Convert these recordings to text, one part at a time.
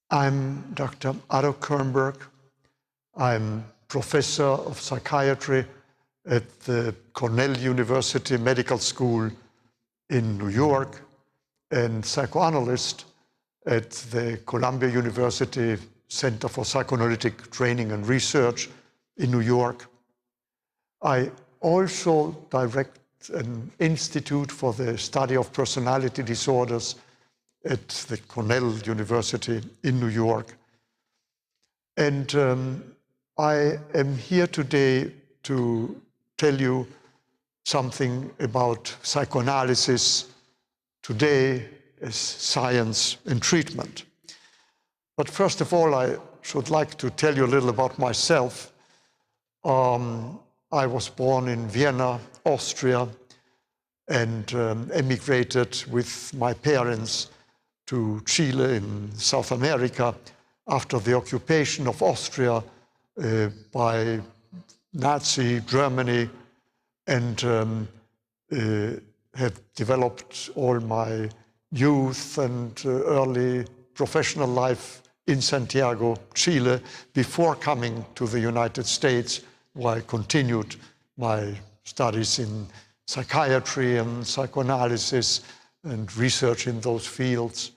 I'm Dr. Otto Kernberg. I'm professor of psychiatry at the Cornell University Medical School in New York and psychoanalyst at the Columbia University Center for Psychoanalytic Training and Research in New York. I also direct an institute for the study of personality disorders at the Cornell University in New York. And I am here today to tell you something about psychoanalysis today as science and treatment. But first of all, I should like to tell you a little about myself. I was born in Vienna, Austria, and emigrated with my parents to Chile in South America after the occupation of Austria by Nazi Germany, and have developed all my youth and early professional life in Santiago, Chile, before coming to the United States, where I continued my studies in psychiatry and psychoanalysis and research in those fields,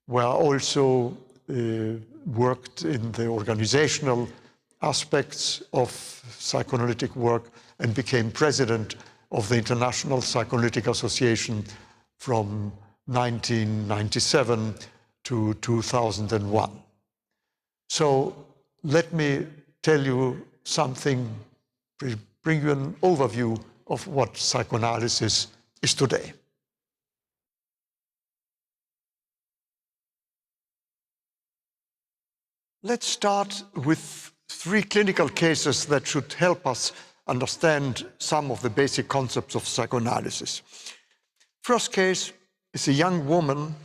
where I also worked in the organizational aspects of psychoanalytic work and became president of the International Psychoanalytic Association from 1997 to 2001. So let me tell you something, bring you an overview of what psychoanalysis is today. Let's start with 3 clinical cases that should help us understand some of the basic concepts of psychoanalysis. First case is a young woman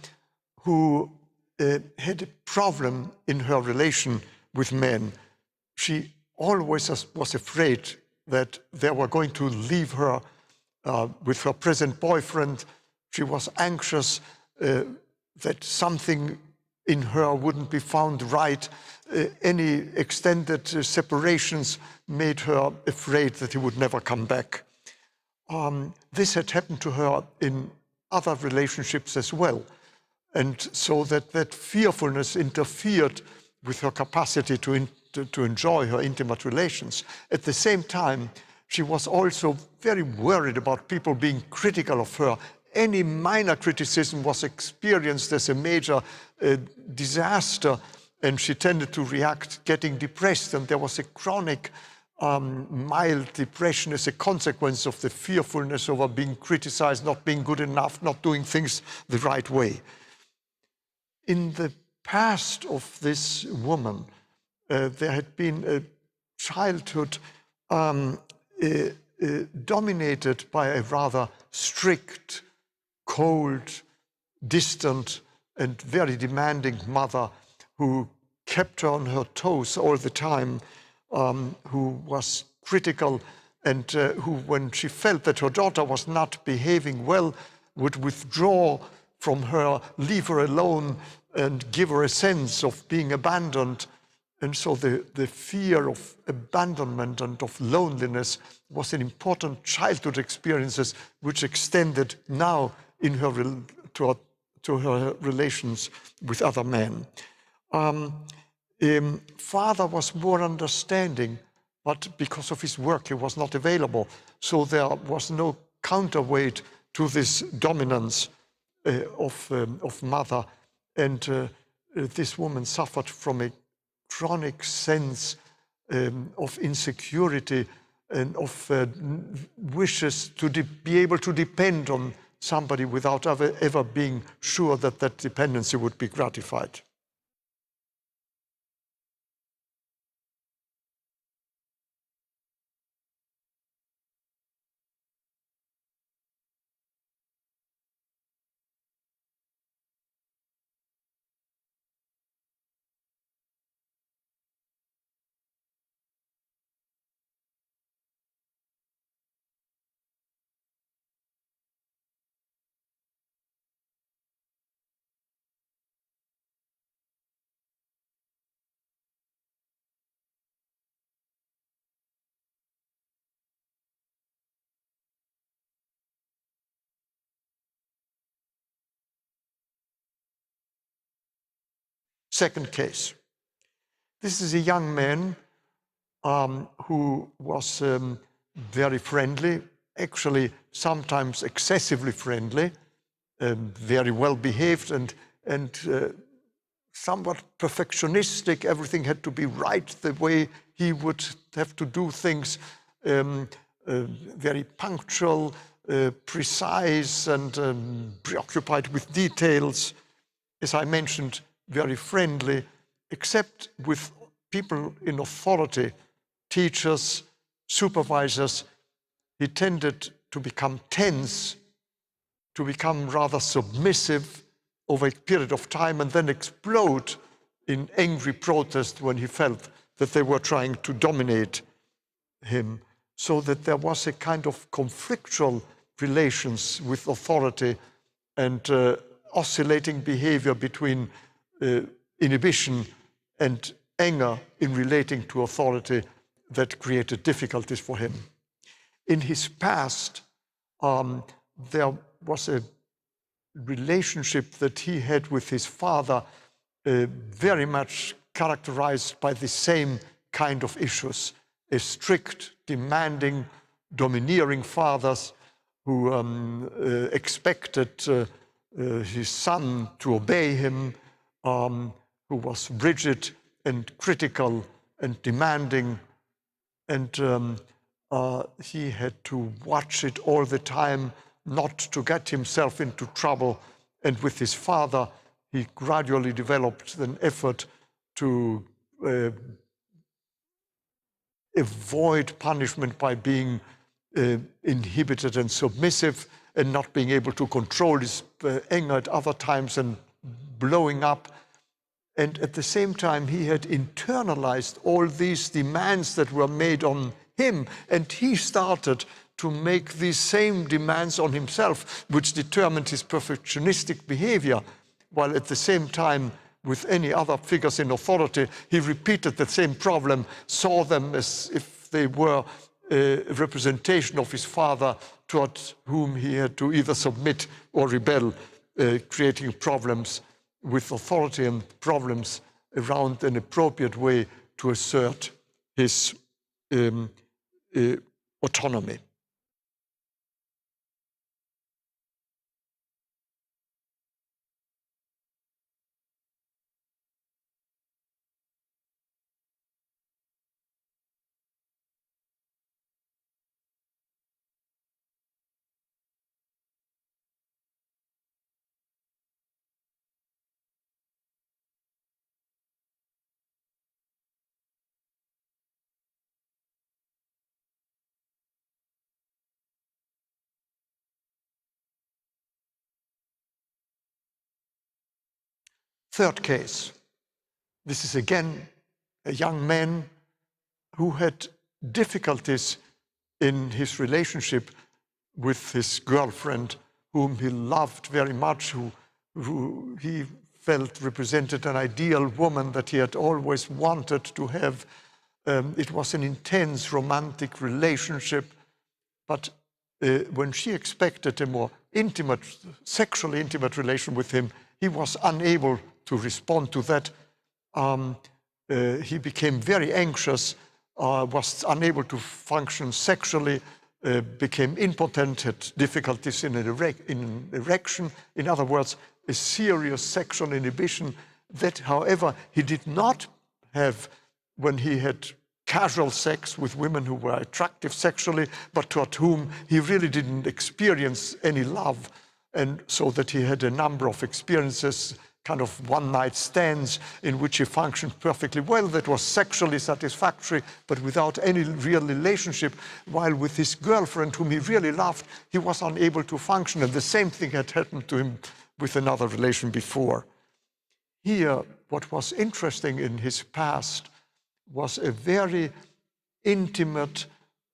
who had a problem in her relation with men. She always was afraid that they were going to leave her with her present boyfriend. She was anxious that something in her wouldn't be found right. Any extended separations made her afraid that he would never come back. This had happened to her in other relationships as well. And so that fearfulness interfered with her capacity to enjoy her intimate relations. At the same time, she was also very worried about people being critical of her. Any minor criticism was experienced as a major disaster, and she tended to react getting depressed, and there was a chronic mild depression as a consequence of the fearfulness over being criticized, not being good enough, not doing things the right way. In the past of this woman, there had been a childhood dominated by a rather strict, cold, distant, and very demanding mother who kept her on her toes all the time, who was critical, and who, when she felt that her daughter was not behaving well, would withdraw from her, leave her alone, and give her a sense of being abandoned. And so the fear of abandonment and of loneliness was an important childhood experiences which extended now in her to her relations with other men. Father was more understanding, but because of his work he was not available. So there was no counterweight to this dominance of mother. And this woman suffered from a chronic sense of insecurity and of wishes to be able to depend on somebody without ever being sure that that dependency would be gratified. Second case. This is a young man who was very friendly, actually sometimes excessively friendly, very well behaved and somewhat perfectionistic. Everything had to be right the way he would have to do things, very punctual, precise, and preoccupied with details. As I mentioned, very friendly, except with people in authority, teachers, supervisors. He tended to become tense, to become rather submissive over a period of time, and then explode in angry protest when he felt that they were trying to dominate him, so that there was a kind of conflictual relations with authority and oscillating behavior between inhibition and anger in relating to authority that created difficulties for him. In his past, there was a relationship that he had with his father very much characterized by the same kind of issues. A strict, demanding, domineering father who expected his son to obey him, who was rigid and critical and demanding, and he had to watch it all the time not to get himself into trouble. And with his father, he gradually developed an effort to avoid punishment by being inhibited and submissive and not being able to control his anger at other times and blowing up. And at the same time, he had internalized all these demands that were made on him, and he started to make these same demands on himself, which determined his perfectionistic behavior, while at the same time, with any other figures in authority, he repeated the same problem, saw them as if they were a representation of his father toward whom he had to either submit or rebel, creating problems with authority and problems around an appropriate way to assert his autonomy. Third case. This is again a young man who had difficulties in his relationship with his girlfriend, whom he loved very much, who he felt represented an ideal woman that he had always wanted to have. It was an intense romantic relationship, but when she expected a more intimate, sexually intimate relation with him, he was unable to respond to that. He became very anxious, was unable to function sexually, became impotent, had difficulties in erection. In other words, a serious sexual inhibition that, however, he did not have when he had casual sex with women who were attractive sexually, but toward whom he really didn't experience any love. And so that he had a number of experiences, kind of one-night stands in which he functioned perfectly well, that was sexually satisfactory, but without any real relationship, while with his girlfriend, whom he really loved, he was unable to function. And the same thing had happened to him with another relation before. Here, what was interesting in his past was a very intimate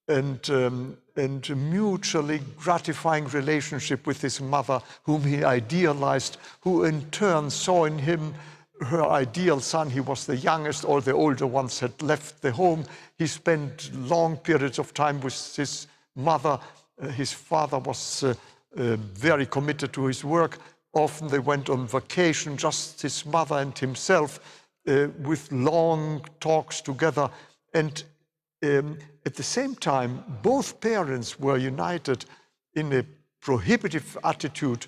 and mutually gratifying relationship with his mother, whom he idealized, who in turn saw in him her ideal son. He was the youngest, all the older ones had left the home. He spent long periods of time with his mother. His father was very committed to his work. Often they went on vacation, just his mother and himself, with long talks together. And at the same time, both parents were united in a prohibitive attitude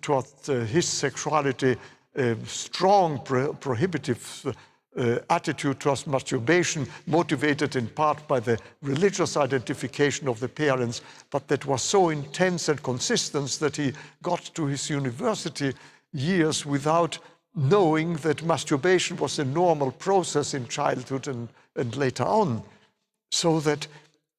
toward his sexuality, a strong prohibitive attitude towards masturbation, motivated in part by the religious identification of the parents, but that was so intense and consistent that he got to his university years without knowing that masturbation was a normal process in childhood and later on. So that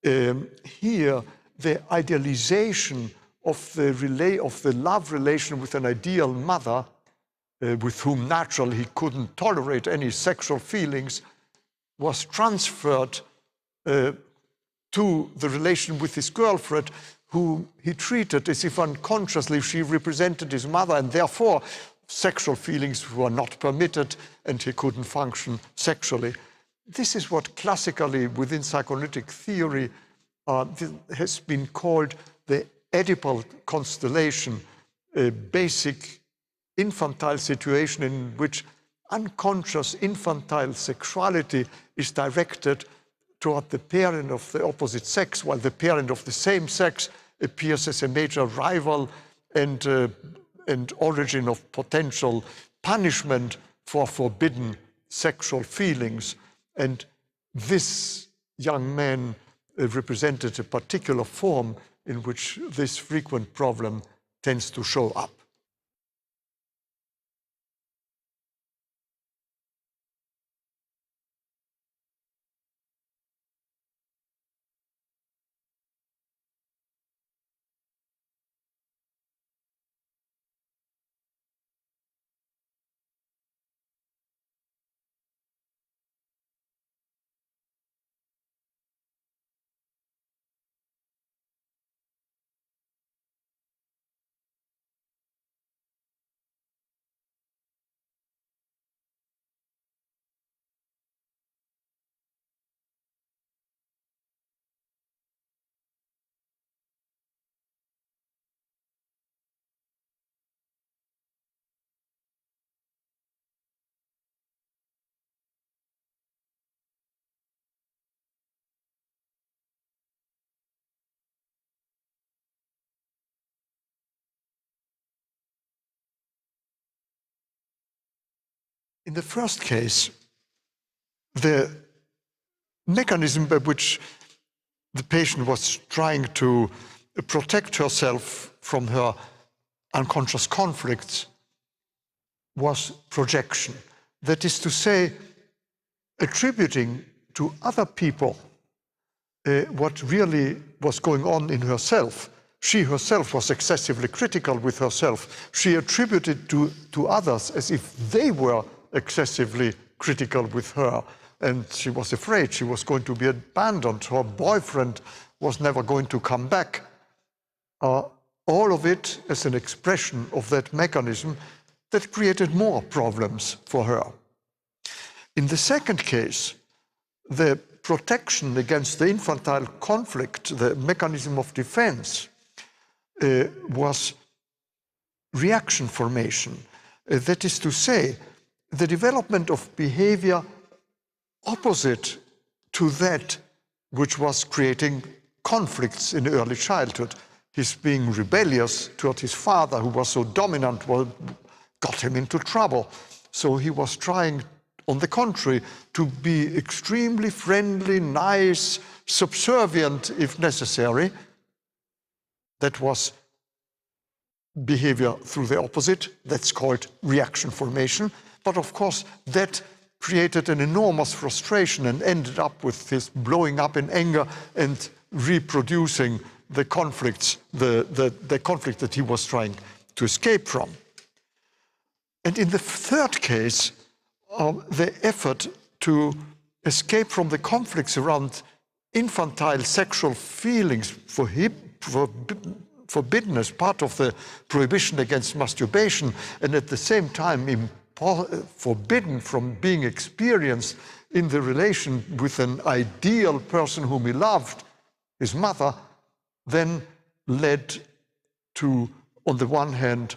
here the idealization of the love relation with an ideal mother, with whom naturally he couldn't tolerate any sexual feelings, was transferred to the relation with his girlfriend, who he treated as if unconsciously she represented his mother, and therefore sexual feelings were not permitted and he couldn't function sexually. This is what classically within psychoanalytic theory has been called the Oedipal constellation, a basic infantile situation in which unconscious infantile sexuality is directed toward the parent of the opposite sex, while the parent of the same sex appears as a major rival and origin of potential punishment for forbidden sexual feelings. And this young man represented a particular form in which this frequent problem tends to show up. In the first case, the mechanism by which the patient was trying to protect herself from her unconscious conflicts was projection. That is to say, attributing to other people what really was going on in herself. She herself was excessively critical with herself. She attributed to others as if they were excessively critical with her. And she was afraid she was going to be abandoned. Her boyfriend was never going to come back. All of it as an expression of that mechanism that created more problems for her. In the second case, the protection against the infantile conflict, the mechanism of defense, was reaction formation. That is to say, the development of behavior opposite to that which was creating conflicts in early childhood. His being rebellious toward his father, who was so dominant, got him into trouble. So he was trying, on the contrary, to be extremely friendly, nice, subservient if necessary. That was behavior through the opposite. That's called reaction formation. But of course, that created an enormous frustration and ended up with his blowing up in anger and reproducing the conflicts, the conflict that he was trying to escape from. And in the third case, the effort to escape from the conflicts around infantile sexual feelings forbidden as part of the prohibition against masturbation, and at the same time forbidden from being experienced in the relation with an ideal person whom he loved, his mother, then led to, on the one hand,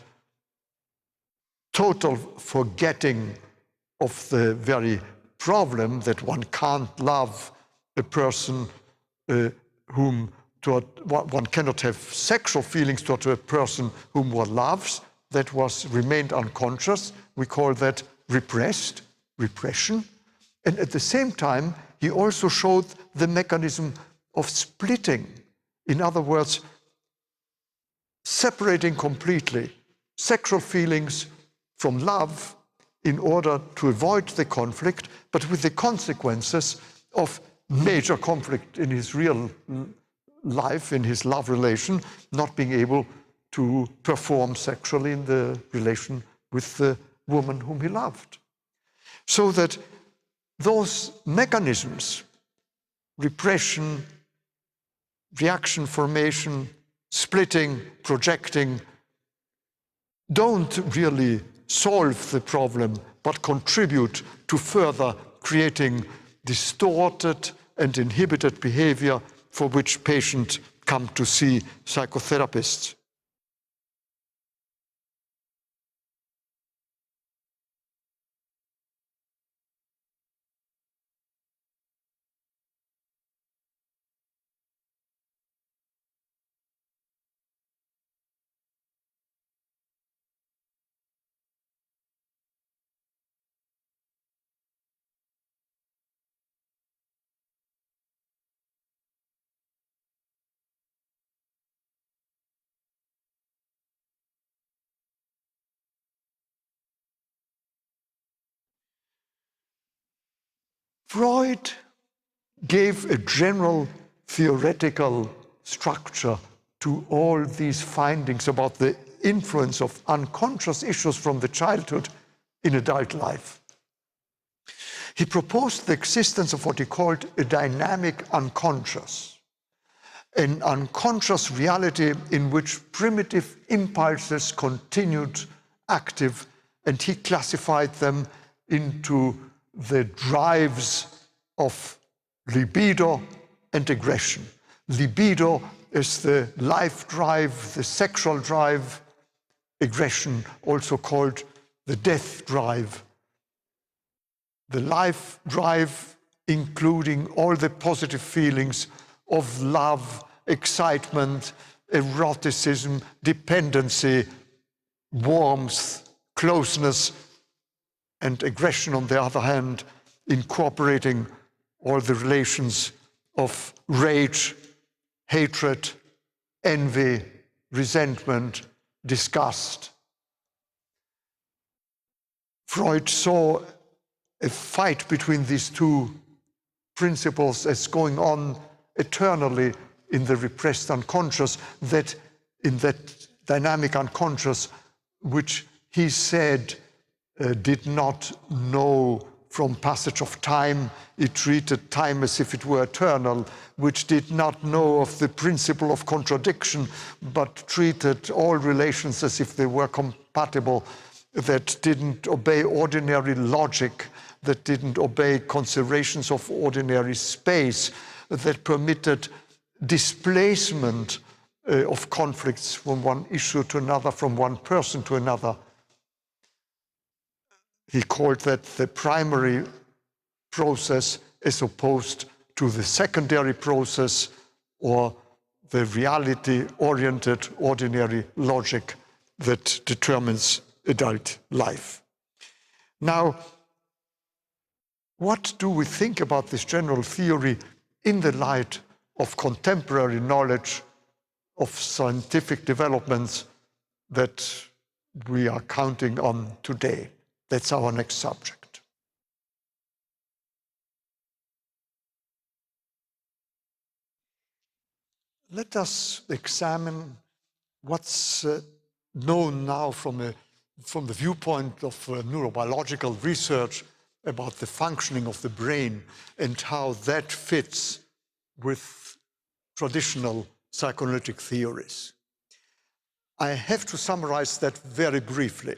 total forgetting of the very problem that one can't love a person whom one cannot have sexual feelings toward a person whom one loves, that remained unconscious. We call that repression. And at the same time, he also showed the mechanism of splitting. In other words, separating completely sexual feelings from love in order to avoid the conflict, but with the consequences of major conflict in his real life, in his love relation, not being able to perform sexually in the relation with the woman whom he loved. So that those mechanisms, repression, reaction formation, splitting, projecting, don't really solve the problem, but contribute to further creating distorted and inhibited behavior for which patients come to see psychotherapists. Freud gave a general theoretical structure to all these findings about the influence of unconscious issues from the childhood in adult life. He proposed the existence of what he called a dynamic unconscious, an unconscious reality in which primitive impulses continued active, and he classified them into the drives of libido and aggression. Libido is the life drive, the sexual drive. Aggression, also called the death drive. The life drive, including all the positive feelings of love, excitement, eroticism, dependency, warmth, closeness, and aggression, on the other hand, incorporating all the relations of rage, hatred, envy, resentment, disgust. Freud saw a fight between these two principles as going on eternally in the repressed unconscious, that in that dynamic unconscious, which he said did not know from passage of time. It treated time as if it were eternal, which did not know of the principle of contradiction, but treated all relations as if they were compatible, that didn't obey ordinary logic, that didn't obey considerations of ordinary space, that permitted displacement of conflicts from one issue to another, from one person to another. He called that the primary process as opposed to the secondary process, or the reality-oriented ordinary logic that determines adult life. Now, what do we think about this general theory in the light of contemporary knowledge, of scientific developments that we are counting on today? That's our next subject. Let us examine what's known now from the viewpoint of neurobiological research about the functioning of the brain and how that fits with traditional psychoanalytic theories. I have to summarize that very briefly,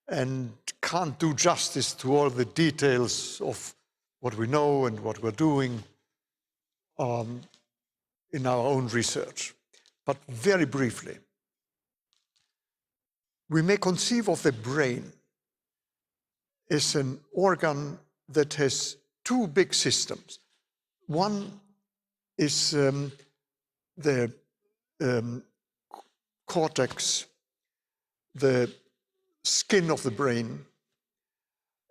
and can't do justice to all the details of what we know and what we're doing in our own research. But very briefly, we may conceive of the brain is an organ that has two big systems. One is the cortex, the skin of the brain,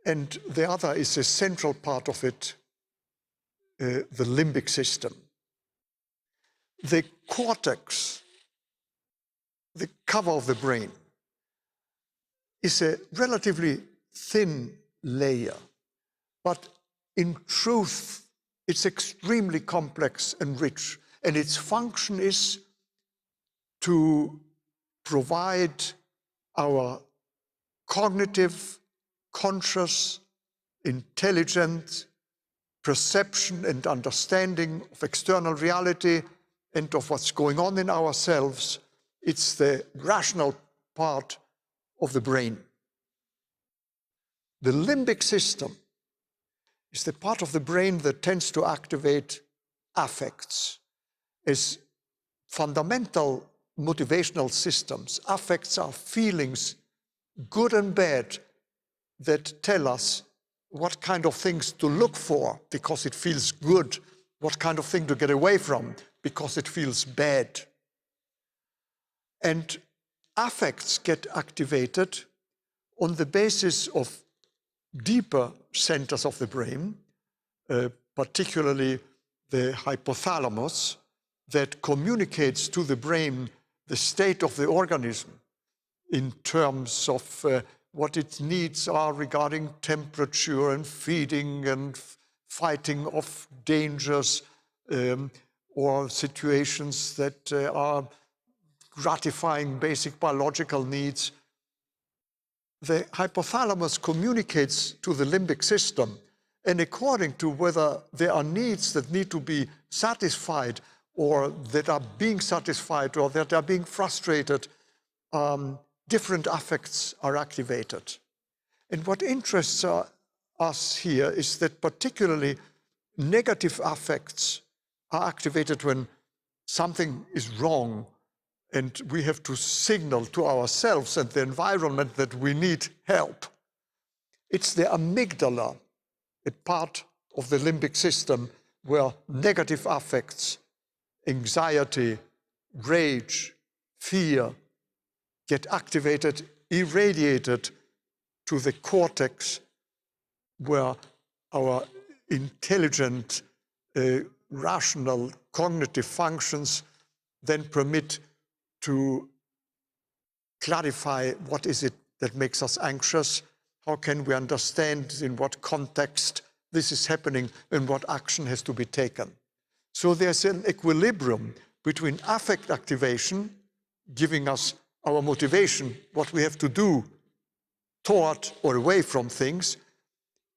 and the other is a central part of it, the limbic system. The cortex, the cover of the brain, is a relatively thin layer, but in truth, it's extremely complex and rich, and its function is to provide our cognitive, conscious, intelligent perception and understanding of external reality and of what's going on in ourselves. It's the rational part of the brain. The limbic system is the part of the brain that tends to activate affects. As fundamental motivational systems, affects are feelings, good and bad, that tell us what kind of things to look for because it feels good, what kind of thing to get away from because it feels bad. And affects get activated on the basis of deeper centers of the brain, particularly the hypothalamus, that communicates to the brain the state of the organism in terms of what its needs are regarding temperature and feeding and fighting off dangers or situations that are gratifying basic biological needs. The hypothalamus communicates to the limbic system, and according to whether there are needs that need to be satisfied or that are being satisfied or that are being frustrated, different affects are activated. And what interests us here is that particularly negative affects are activated when something is wrong and we have to signal to ourselves and the environment that we need help. It's the amygdala, a part of the limbic system where negative affects, anxiety, rage, fear, get activated, irradiated to the cortex, where our intelligent, rational, cognitive functions then permit to clarify what is it that makes us anxious, how can we understand in what context this is happening and what action has to be taken. So there's an equilibrium between affect activation, giving us our motivation, what we have to do toward or away from things,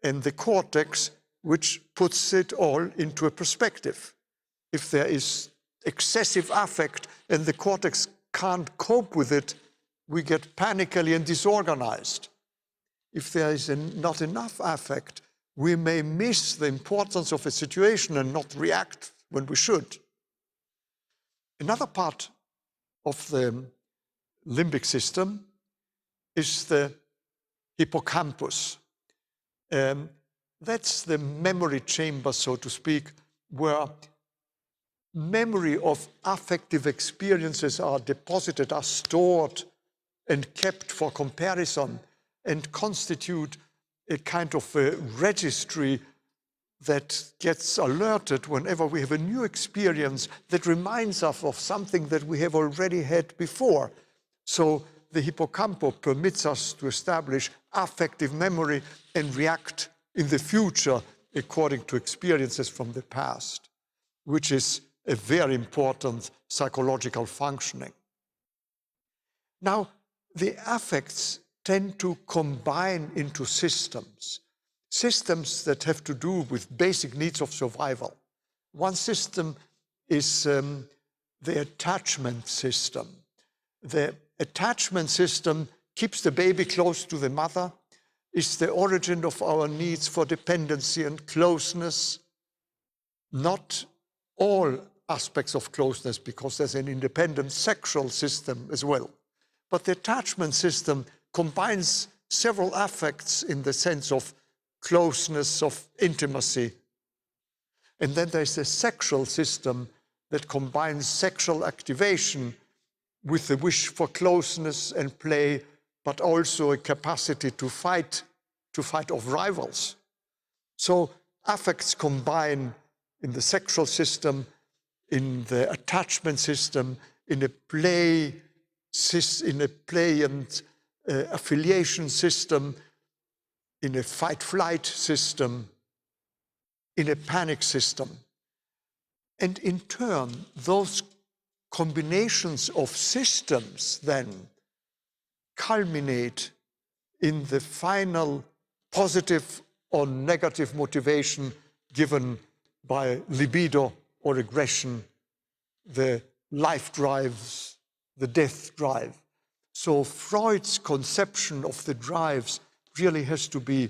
and the cortex, which puts it all into a perspective. If there is excessive affect and the cortex can't cope with it, we get panically and disorganized. If there is not enough affect, we may miss the importance of a situation and not react when we should. Another part of the limbic system is the hippocampus. That's the memory chamber, so to speak, where memory of affective experiences are deposited, are stored and kept for comparison and constitute a kind of a registry that gets alerted whenever we have a new experience that reminds us of something that we have already had before. So the hippocampus permits us to establish affective memory and react in the future according to experiences from the past, which is a very important psychological functioning. Now, the affects tend to combine into systems that have to do with basic needs of survival. One system is the attachment system. The attachment system keeps the baby close to the mother, is the origin of our needs for dependency and closeness. Not all aspects of closeness, because there's an independent sexual system as well. But the attachment system combines several affects in the sense of closeness, of intimacy. And then there's a sexual system that combines sexual activation with the wish for closeness and play, but also a capacity to fight off rivals. So affects combine in the sexual system, in the attachment system, in a play and affiliation system, in a fight-flight system, in a panic system. And in turn, those combinations of systems then culminate in the final positive or negative motivation given by libido or aggression, the life drives, the death drive. So Freud's conception of the drives really has to be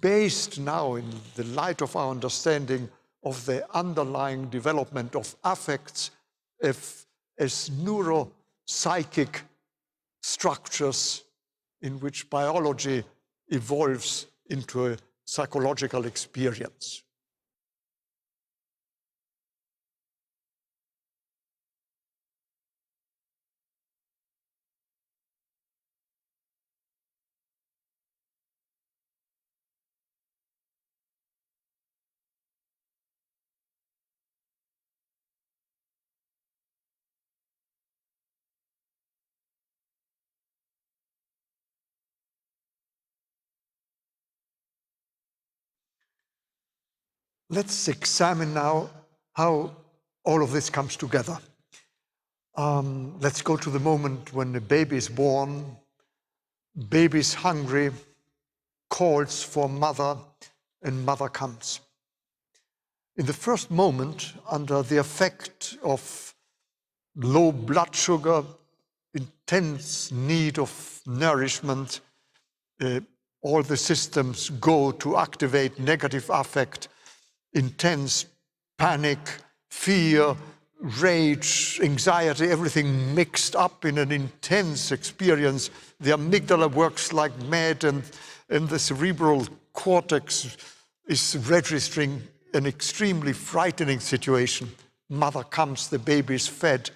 based now in the light of our understanding of the underlying development of affects as neuropsychic structures in which biology evolves into a psychological experience. Let's examine now how all of this comes together. Let's go to the moment when the baby is born, baby is hungry, calls for mother, and mother comes. In the first moment, under the effect of low blood sugar, intense need of nourishment, all the systems go to activate negative affect, intense panic, fear, rage, anxiety, everything mixed up in an intense experience. The amygdala works like mad, and the cerebral cortex is registering an extremely frightening situation. Mother comes, the baby is fed.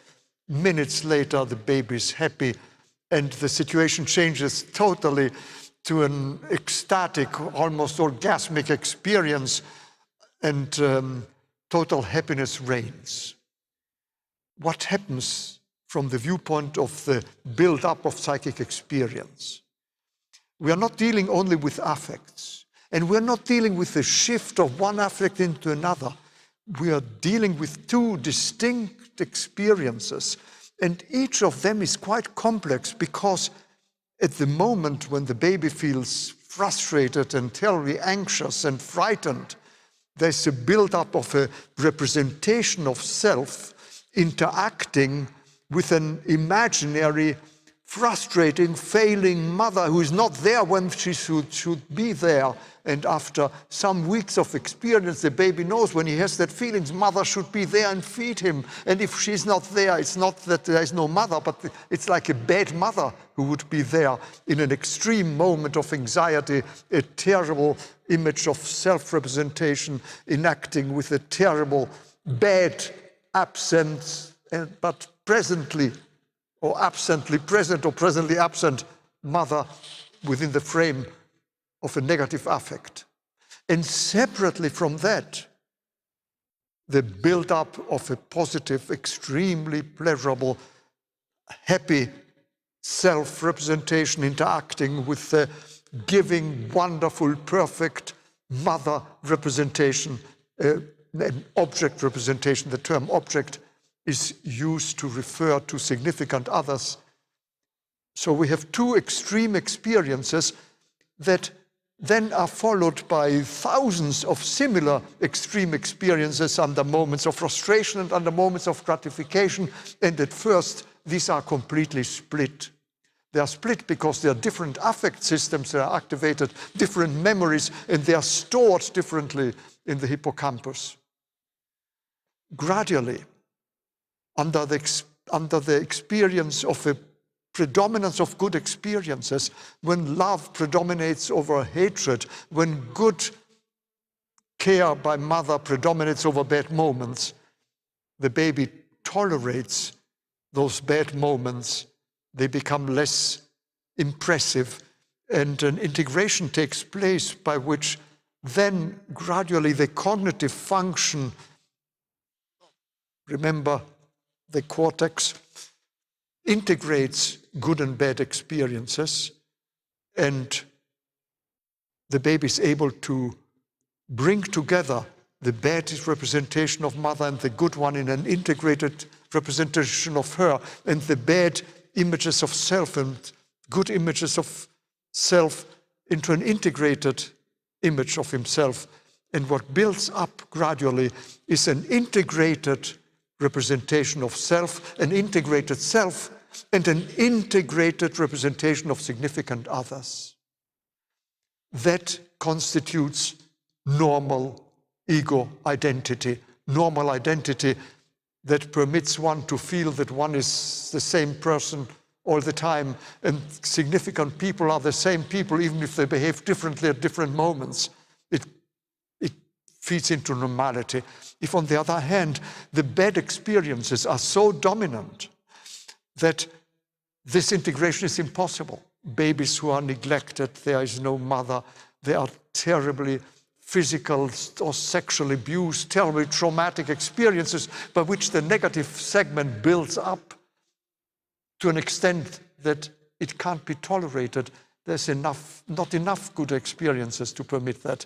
Minutes later, the baby is happy, and the situation changes totally to an ecstatic, almost orgasmic experience, and total happiness reigns. What happens from the viewpoint of the build-up of psychic experience? We are not dealing only with affects, and we're not dealing with the shift of one affect into another. We are dealing with two distinct experiences, and each of them is quite complex because at the moment when the baby feels frustrated and terribly anxious and frightened, there's a build-up of a representation of self interacting with an imaginary, frustrating, failing mother who is not there when she should be there. And after some weeks of experience, the baby knows when he has that feelings, mother should be there and feed him. And if she's not there, it's not that there is no mother, but it's like a bad mother who would be there in an extreme moment of anxiety, a terrible image of self-representation enacting with a terrible, bad, absent, but presently or absently present or presently absent mother within the frame of a negative affect. And separately from that, the build-up of a positive, extremely pleasurable, happy self-representation interacting with the giving, wonderful, perfect mother representation, an object representation. The term object is used to refer to significant others. So we have two extreme experiences that then are followed by thousands of similar extreme experiences under moments of frustration and under moments of gratification. And at first, these are completely split. They are split because there are different affect systems that are activated, different memories, and they are stored differently in the hippocampus. Gradually, under the experience of a predominance of good experiences, when love predominates over hatred, when good care by mother predominates over bad moments, the baby tolerates those bad moments. They become less impressive, and an integration takes place by which then gradually the cognitive function, remember the cortex, integrates good and bad experiences, and the baby is able to bring together the bad representation of mother and the good one in an integrated representation of her, and the bad images of self and good images of self into an integrated image of himself. And what builds up gradually is an integrated representation of self, an integrated self, and an integrated representation of significant others. That constitutes normal ego identity, normal identity that permits one to feel that one is the same person all the time, and significant people are the same people even if they behave differently at different moments. It feeds into normality. If, on the other hand, the bad experiences are so dominant that this integration is impossible. Babies who are neglected, there is no mother, they are terribly physical or sexual abuse, terribly traumatic experiences by which the negative segment builds up to an extent that it can't be tolerated. There's not enough good experiences to permit that.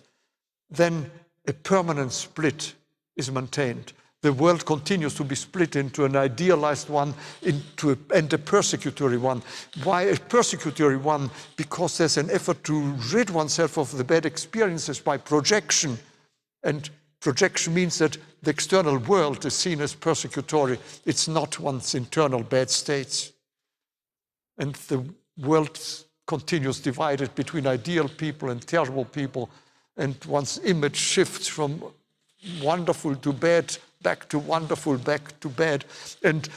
Then a permanent split is maintained. The world continues to be split into an idealized one and a persecutory one. Why a persecutory one? Because there's an effort to rid oneself of the bad experiences by projection. And projection means that the external world is seen as persecutory. It's not one's internal bad states. And the world continues divided between ideal people and terrible people. And one's image shifts from wonderful to bad, back to wonderful, back to bad. And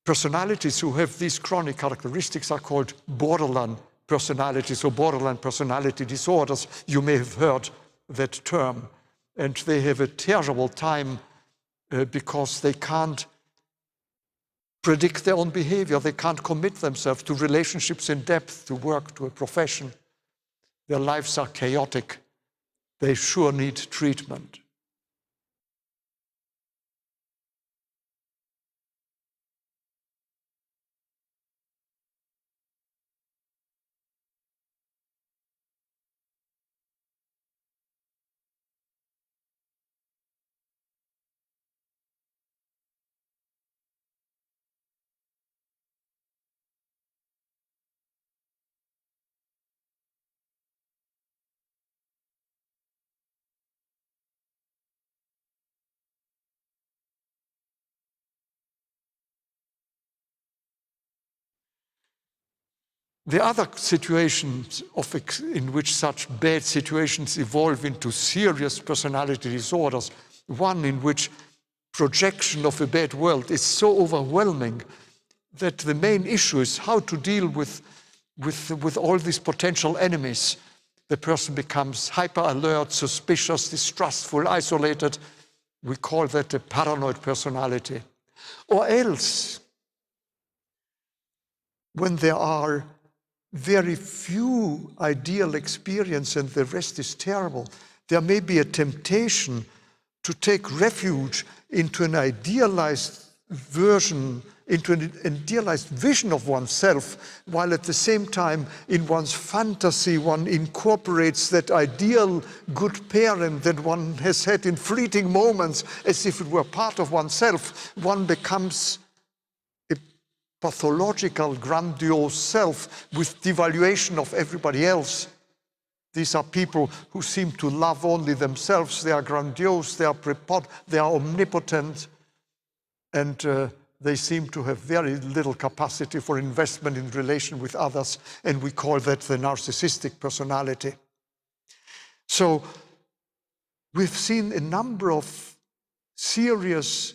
personalities who have these chronic characteristics are called borderline personalities or borderline personality disorders. You may have heard that term. And they have a terrible time because they can't predict their own behavior. They can't commit themselves to relationships in depth, to work, to a profession. Their lives are chaotic. They sure need treatment. The other situations in which such bad situations evolve into serious personality disorders, one in which projection of a bad world is so overwhelming that the main issue is how to deal with all these potential enemies. The person becomes hyper-alert, suspicious, distrustful, isolated. We call that a paranoid personality. Or else, when there are very few ideal experiences and the rest is terrible, there may be a temptation to take refuge into an idealized version, into an idealized vision of oneself, while at the same time in one's fantasy one incorporates that ideal good parent that one has had in fleeting moments as if it were part of oneself. One becomes pathological, grandiose self with devaluation of everybody else. These are people who seem to love only themselves. They are grandiose, they are omnipotent, and they seem to have very little capacity for investment in relation with others, and we call that the narcissistic personality. So we've seen a number of serious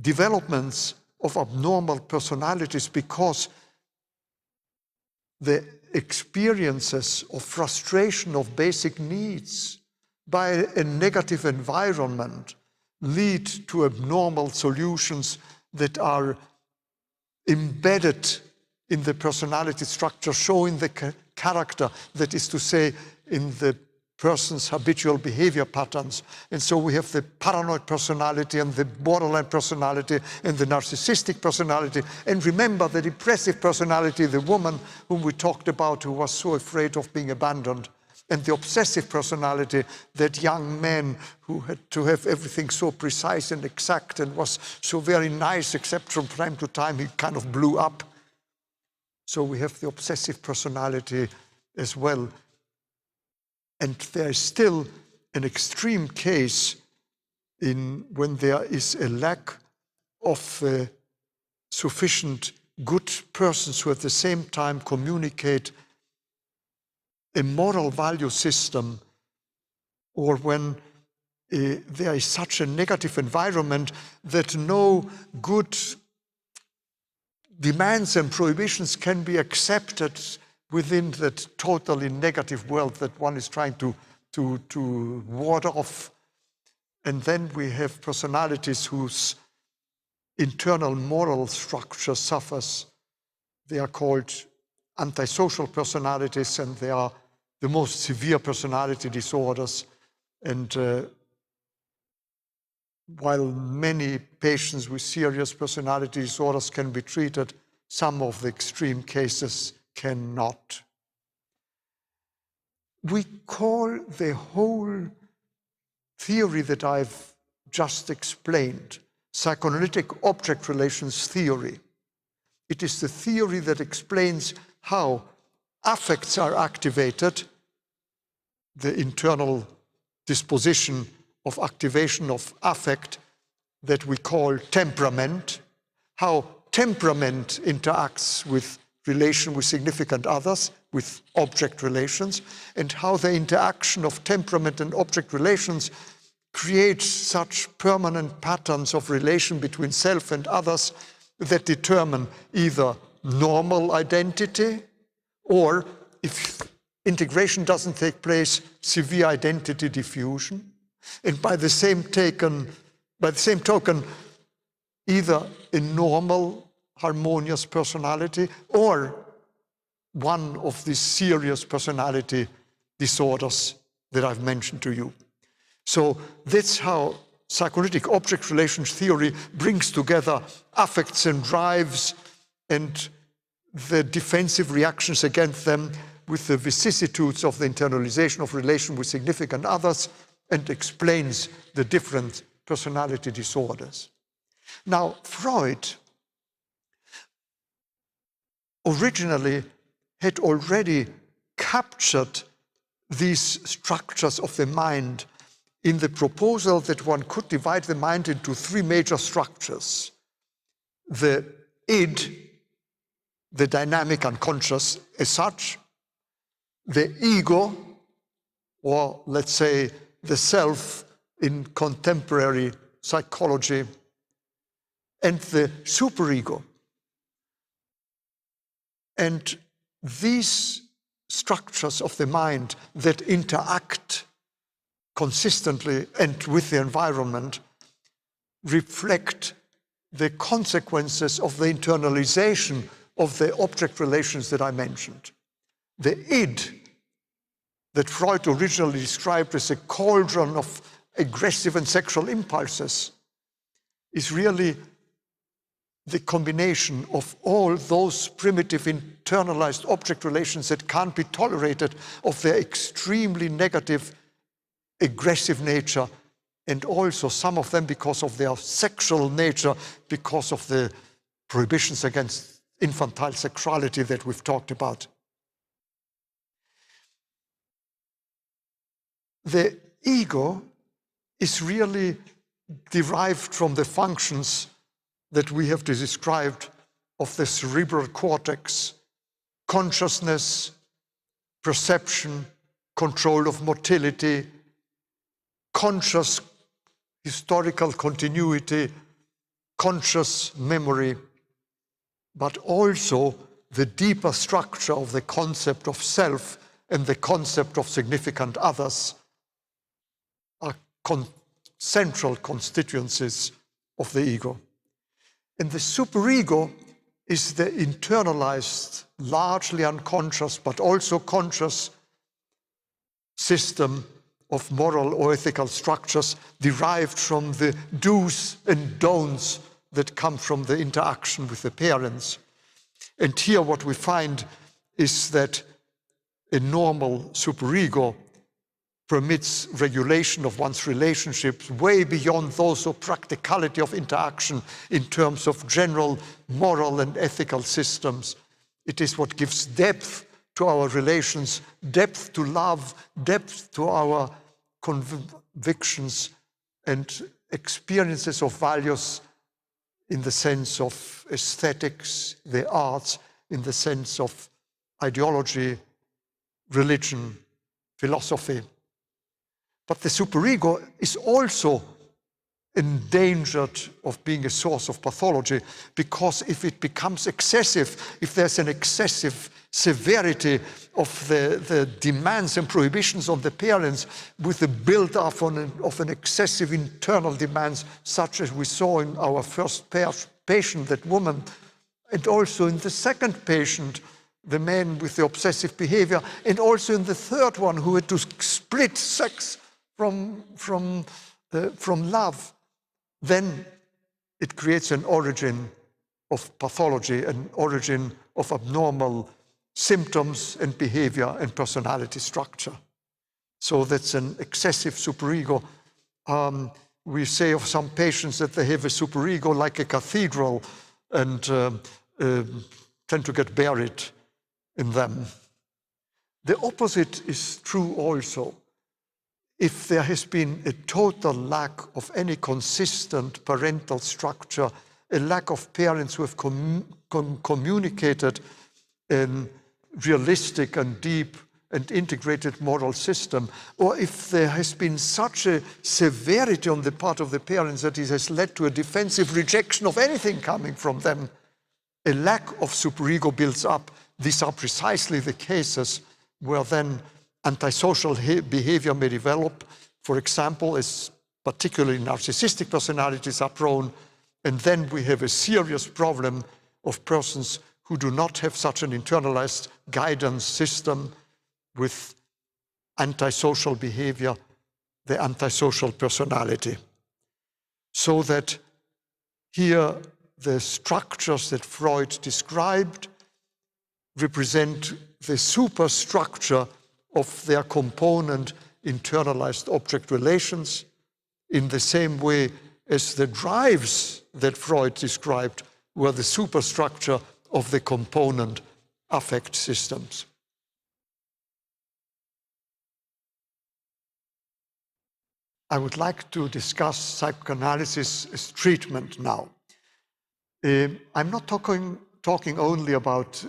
developments of abnormal personalities because the experiences of frustration of basic needs by a negative environment lead to abnormal solutions that are embedded in the personality structure, showing the character, that is to say, in the person's habitual behavior patterns. And so we have the paranoid personality and the borderline personality and the narcissistic personality. And remember the depressive personality, the woman whom we talked about who was so afraid of being abandoned, and the obsessive personality, that young man who had to have everything so precise and exact and was so very nice, except from time to time he kind of blew up. So we have the obsessive personality as well. And there is still an extreme case when there is a lack of sufficient good persons who at the same time communicate a moral value system, or when there is such a negative environment that no good demands and prohibitions can be accepted within that totally negative world that one is trying to ward off. And then we have personalities whose internal moral structure suffers. They are called antisocial personalities, and they are the most severe personality disorders. And while many patients with serious personality disorders can be treated, some of the extreme cases cannot. We call the whole theory that I've just explained psychoanalytic object relations theory. It is the theory that explains how affects are activated, the internal disposition of activation of affect that we call temperament, how temperament interacts with relation with significant others, with object relations, and how the interaction of temperament and object relations creates such permanent patterns of relation between self and others that determine either normal identity, or if integration doesn't take place, severe identity diffusion. And by the same token, either a normal, harmonious personality or one of these serious personality disorders that I've mentioned to you. So that's how psychoanalytic object relations theory brings together affects and drives and the defensive reactions against them with the vicissitudes of the internalization of relation with significant others, and explains the different personality disorders. Now, Freud originally had already captured these structures of the mind in the proposal that one could divide the mind into three major structures: the id, the dynamic unconscious as such, the ego, or let's say the self in contemporary psychology, and the superego. And these structures of the mind that interact consistently and with the environment reflect the consequences of the internalization of the object relations that I mentioned. The id, that Freud originally described as a cauldron of aggressive and sexual impulses, is really the combination of all those primitive internalized object relations that can't be tolerated, of their extremely negative, aggressive nature, and also some of them because of their sexual nature, because of the prohibitions against infantile sexuality that we've talked about. The ego is really derived from the functions that we have described of the cerebral cortex: consciousness, perception, control of motility, conscious historical continuity, conscious memory, but also the deeper structure of the concept of self and the concept of significant others are central constituencies of the ego. And the superego is the internalized, largely unconscious, but also conscious system of moral or ethical structures derived from the do's and don'ts that come from the interaction with the parents. And here what we find is that a normal superego permits regulation of one's relationships way beyond those of practicality of interaction in terms of general moral and ethical systems. It is what gives depth to our relations, depth to love, depth to our convictions and experiences of values in the sense of aesthetics, the arts, in the sense of ideology, religion, philosophy. But the superego is also endangered of being a source of pathology, because if it becomes excessive, if there's an excessive severity of the demands and prohibitions on the parents with the build-up of an excessive internal demands, such as we saw in our first patient, that woman, and also in the second patient, the man with the obsessive behavior, and also in the third one who had to split sex from love, then it creates an origin of pathology, an origin of abnormal symptoms and behavior and personality structure. So that's an excessive superego. We say of some patients that they have a superego like a cathedral and tend to get buried in them. The opposite is true also. If there has been a total lack of any consistent parental structure, a lack of parents who have communicated a realistic and deep and integrated moral system, or if there has been such a severity on the part of the parents that it has led to a defensive rejection of anything coming from them, a lack of superego builds up. These are precisely the cases where then antisocial behavior may develop, for example, as particularly narcissistic personalities are prone, and then we have a serious problem of persons who do not have such an internalized guidance system with antisocial behavior, the antisocial personality. So that here the structures that Freud described represent the superstructure of their component internalized object relations, in the same way as the drives that Freud described were the superstructure of the component affect systems. I would like to discuss psychoanalysis as treatment now. I'm not talking only about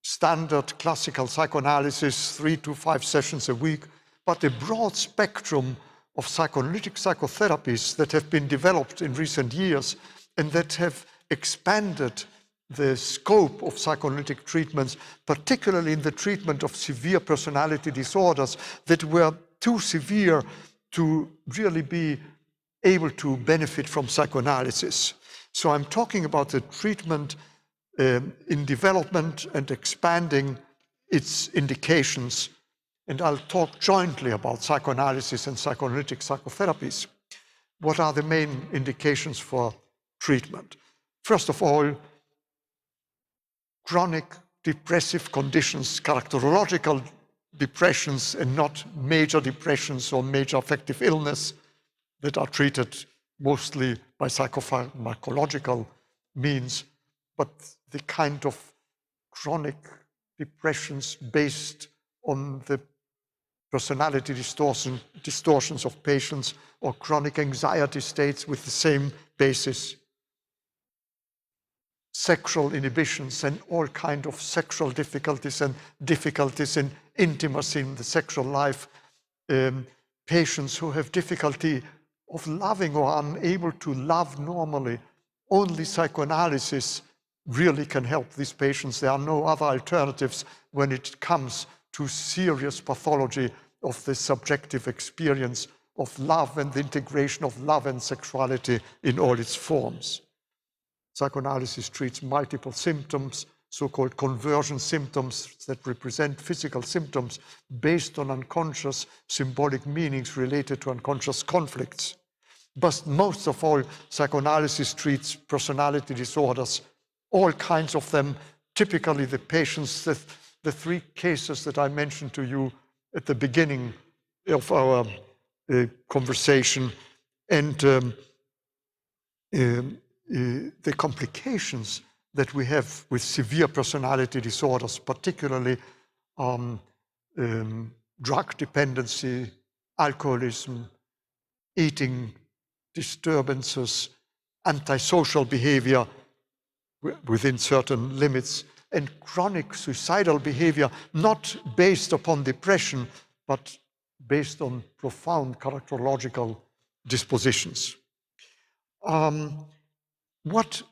standard classical psychoanalysis, 3 to 5 sessions a week, but a broad spectrum of psychoanalytic psychotherapies that have been developed in recent years and that have expanded the scope of psychoanalytic treatments, particularly in the treatment of severe personality disorders that were too severe to really be able to benefit from psychoanalysis. So I'm talking about the treatment in development and expanding its indications, and I'll talk jointly about psychoanalysis and psychoanalytic psychotherapies. What are the main indications for treatment? First of all, chronic depressive conditions, characterological depressions and not major depressions or major affective illness that are treated mostly by psychopharmacological means, but the kind of chronic depressions based on the personality distortions of patients, or chronic anxiety states with the same basis. Sexual inhibitions and all kinds of sexual difficulties and difficulties in intimacy in the sexual life. Patients who have difficulty of loving or unable to love normally. only psychoanalysis really can help these patients. There are no other alternatives when it comes to serious pathology of the subjective experience of love and the integration of love and sexuality in all its forms. Psychoanalysis treats multiple symptoms, so-called conversion symptoms that represent physical symptoms based on unconscious symbolic meanings related to unconscious conflicts. But most of all, psychoanalysis treats personality disorders, all kinds of them. Typically, the patients, the three cases that I mentioned to you at the beginning of our conversation, and the complications that we have with severe personality disorders, particularly drug dependency, alcoholism, eating disturbances, antisocial behavior within certain limits, and chronic suicidal behavior, not based upon depression, but based on profound characterological dispositions. What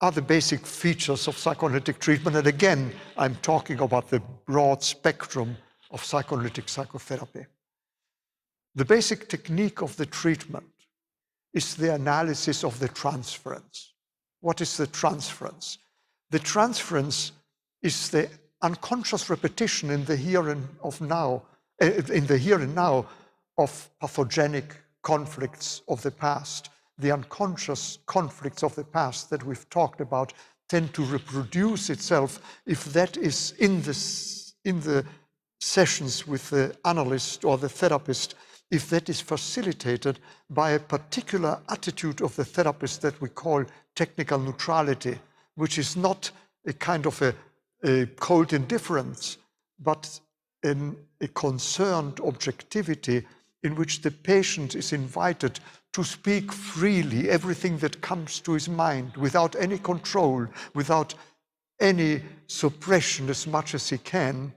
are the basic features of psychoanalytic treatment? And again, I'm talking about the broad spectrum of psychoanalytic psychotherapy. The basic technique of the treatment is the analysis of the transference. What is the transference? The transference is the unconscious repetition in the here and now of pathogenic conflicts of the past. The unconscious conflicts of the past that we've talked about tend to reproduce itself if that is in the sessions with the analyst or the therapist, if that is facilitated by a particular attitude of the therapist that we call technical neutrality, which is not a kind of a cold indifference, but a concerned objectivity in which the patient is invited to speak freely everything that comes to his mind without any control, without any suppression as much as he can,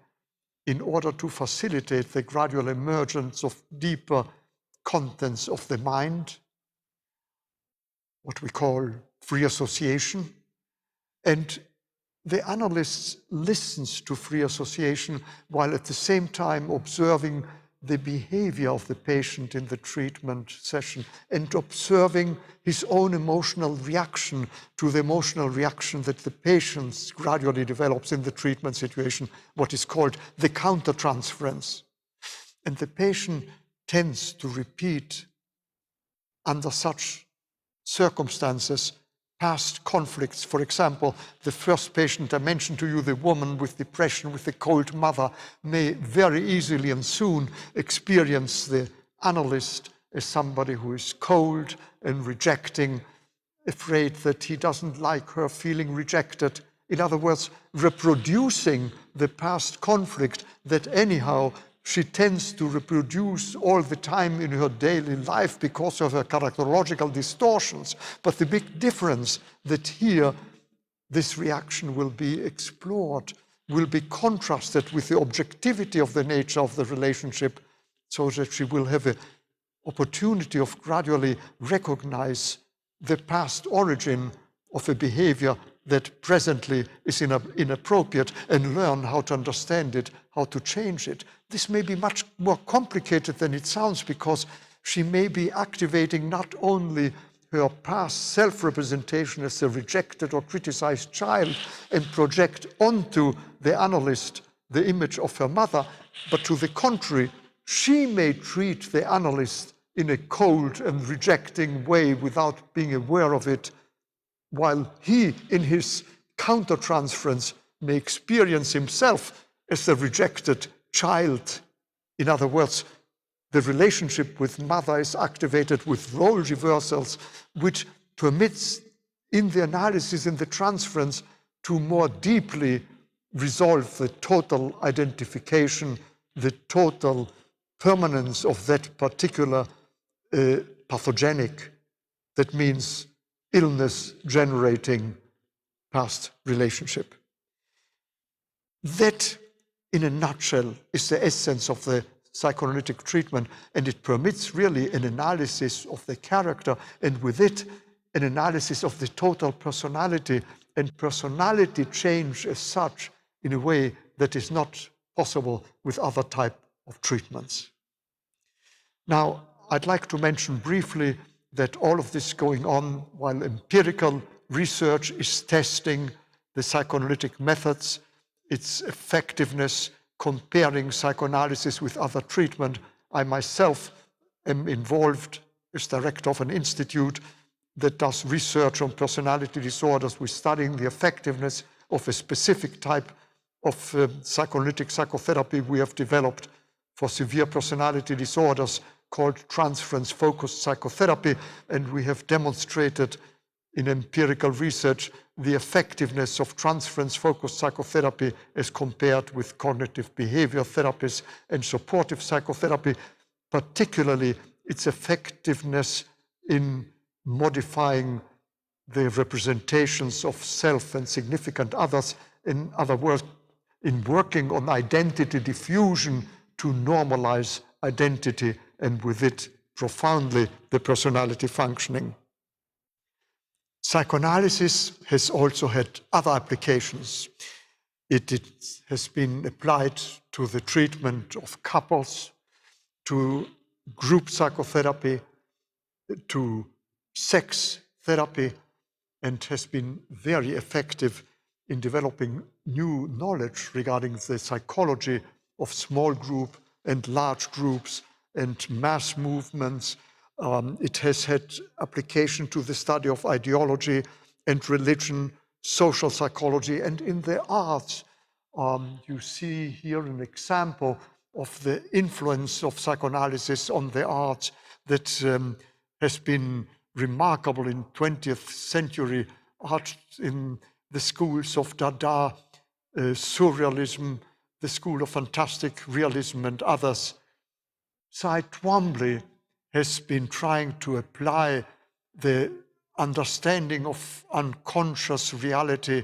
in order to facilitate the gradual emergence of deeper contents of the mind, what we call free association. And the analyst listens to free association while at the same time observing the behavior of the patient in the treatment session and observing his own emotional reaction to the emotional reaction that the patient gradually develops in the treatment situation, what is called the countertransference. And the patient tends to repeat under such circumstances past conflicts. For example, the first patient I mentioned to you, the woman with depression, with the cold mother, may very easily and soon experience the analyst as somebody who is cold and rejecting, afraid that he doesn't like her, feeling rejected. In other words, reproducing the past conflict that anyhow she tends to reproduce all the time in her daily life because of her characterological distortions. But the big difference that here this reaction will be explored, will be contrasted with the objectivity of the nature of the relationship, so that she will have an opportunity of gradually recognize the past origin of a behavior that presently is inappropriate and learn how to understand it, how to change it. This may be much more complicated than it sounds, because she may be activating not only her past self-representation as a rejected or criticized child and project onto the analyst the image of her mother, but to the contrary, she may treat the analyst in a cold and rejecting way without being aware of it, while he, in his countertransference, may experience himself as a rejected child. In other words, the relationship with mother is activated with role reversals, which permits in the analysis, in the transference, to more deeply resolve the total identification, the total permanence of that particular pathogenic, that means illness-generating past relationship. That, in a nutshell, is the essence of the psychoanalytic treatment, and it permits really an analysis of the character, and with it, an analysis of the total personality and personality change as such in a way that is not possible with other type of treatments. Now, I'd like to mention briefly that all of this going on while empirical research is testing the psychoanalytic methods, its effectiveness, comparing psychoanalysis with other treatment. I myself am involved as director of an institute that does research on personality disorders. We're studying the effectiveness of a specific type of psychoanalytic psychotherapy we have developed for severe personality disorders called transference-focused psychotherapy, and we have demonstrated in empirical research the effectiveness of transference-focused psychotherapy as compared with cognitive behavior therapies and supportive psychotherapy, particularly its effectiveness in modifying the representations of self and significant others, in other words, in working on identity diffusion to normalize identity and with it profoundly the personality functioning. Psychoanalysis has also had other applications. It has been applied to the treatment of couples, to group psychotherapy, to sex therapy, and has been very effective in developing new knowledge regarding the psychology of small group and large groups and mass movements. It has had application to the study of ideology and religion, social psychology, and in the arts. You see here an example of the influence of psychoanalysis on the arts that has been remarkable in 20th century art in the schools of Dada, Surrealism, the school of fantastic realism and others. Cy Twombly has been trying to apply the understanding of unconscious reality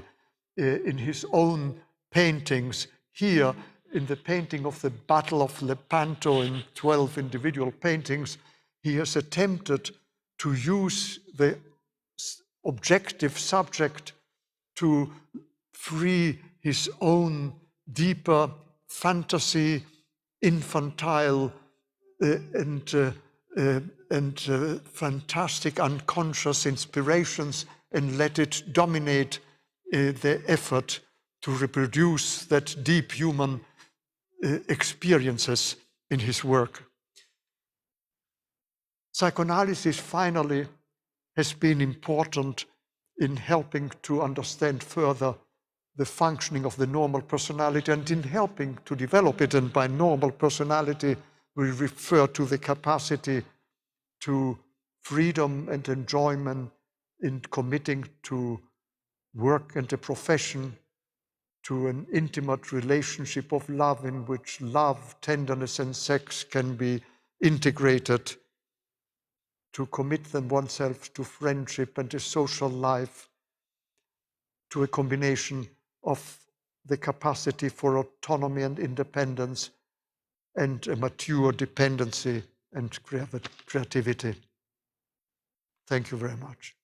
in his own paintings. Here, in the painting of the Battle of Lepanto in 12 individual paintings, he has attempted to use the objective subject to free his own deeper fantasy, infantile and fantastic unconscious inspirations, and let it dominate the effort to reproduce that deep human experiences in his work. Psychoanalysis, finally, has been important in helping to understand further the functioning of the normal personality and in helping to develop it. And by normal personality, we refer to the capacity to freedom and enjoyment in committing to work and a profession, to an intimate relationship of love in which love, tenderness, and sex can be integrated, to commit them oneself to friendship and a social life, to a combination of the capacity for autonomy and independence and a mature dependency and creativity. Thank you very much.